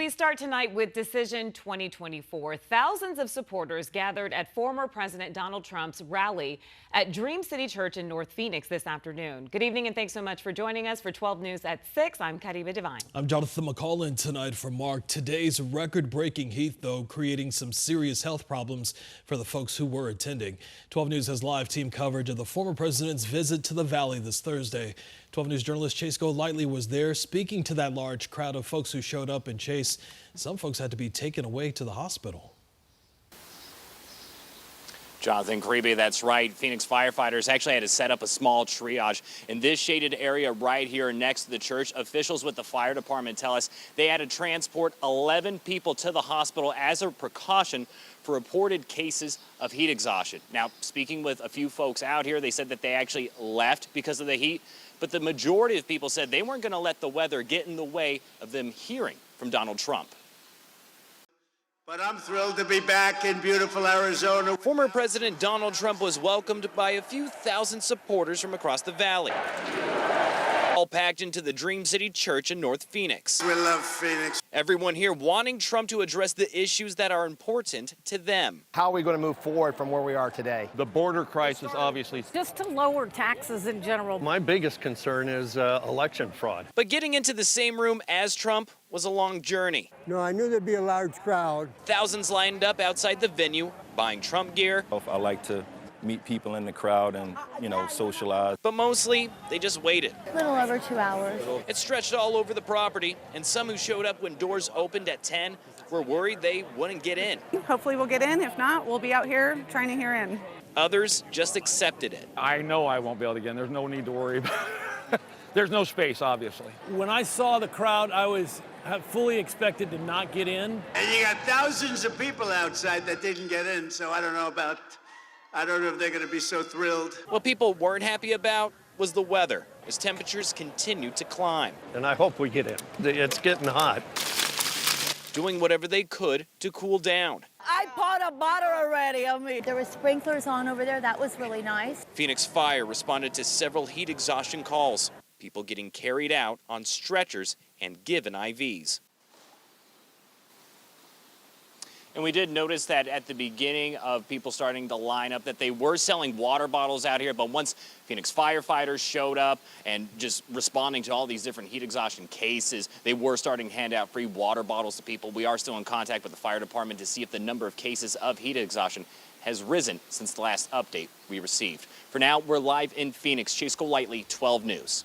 We start tonight with Decision 2024. Thousands of supporters gathered at former President Donald Trump's rally at Dream City Church in North Phoenix this afternoon. Good evening and thanks so much for joining us for 12 News at 6. I'm Kariba Devine. I'm Jonathan McCollin tonight for Mark. Today's record-breaking heat, though, creating some serious health problems for the folks who were attending. 12 News has live team coverage of the former president's visit to the Valley this Thursday. 12 News journalist Chase Golightly was there speaking to that large crowd of folks who showed up, and Chase, some folks had to be taken away to the hospital. Jonathan Creeby, that's right. Phoenix firefighters actually had to set up a small triage in this shaded area right here next to the church. Officials with the fire department tell us they had to transport 11 people to the hospital as a precaution for reported cases of heat exhaustion. Now, speaking with a few folks out here, they said that they actually left because of the heat, but the majority of people said they weren't going to let the weather get in the way of them hearing from Donald Trump. But I'm thrilled to be back in beautiful Arizona. Former President Donald Trump was welcomed by a few thousand supporters from across the valley, all packed into the Dream City Church in North Phoenix. We love Phoenix. Everyone here wanting Trump to address the issues that are important to them. How are we going to move forward from where we are today? The border crisis, obviously. Just to lower taxes in general. My biggest concern is election fraud. But getting into the same room as Trump was a long journey. No, I knew there'd be a large crowd. Thousands lined up outside the venue, buying Trump gear. I like to meet people in the crowd and, socialize. But mostly, they just waited. A little over 2 hours. It stretched all over the property, and some who showed up when doors opened at 10 were worried they wouldn't get in. Hopefully we'll get in. If not, we'll be out here trying to hear in. Others just accepted it. I know I won't be able to get in. There's no need to worry about it. There's no space, obviously. When I saw the crowd, I fully expected to not get in. And you got thousands of people outside that didn't get in, so I don't know if they're going to be so thrilled. What people weren't happy about was the weather, as temperatures continued to climb. And I hope we get in. It's getting hot. Doing whatever they could to cool down. I bought a bottle already. There were sprinklers on over there. That was really nice. Phoenix Fire responded to several heat exhaustion calls. People getting carried out on stretchers and given IVs. And we did notice that at the beginning of people starting to line up that they were selling water bottles out here, but once Phoenix firefighters showed up and just responding to all these different heat exhaustion cases, they were starting to hand out free water bottles to people. We are still in contact with the fire department to see if the number of cases of heat exhaustion has risen since the last update we received. For now, we're live in Phoenix. Chase Golightly, 12 News.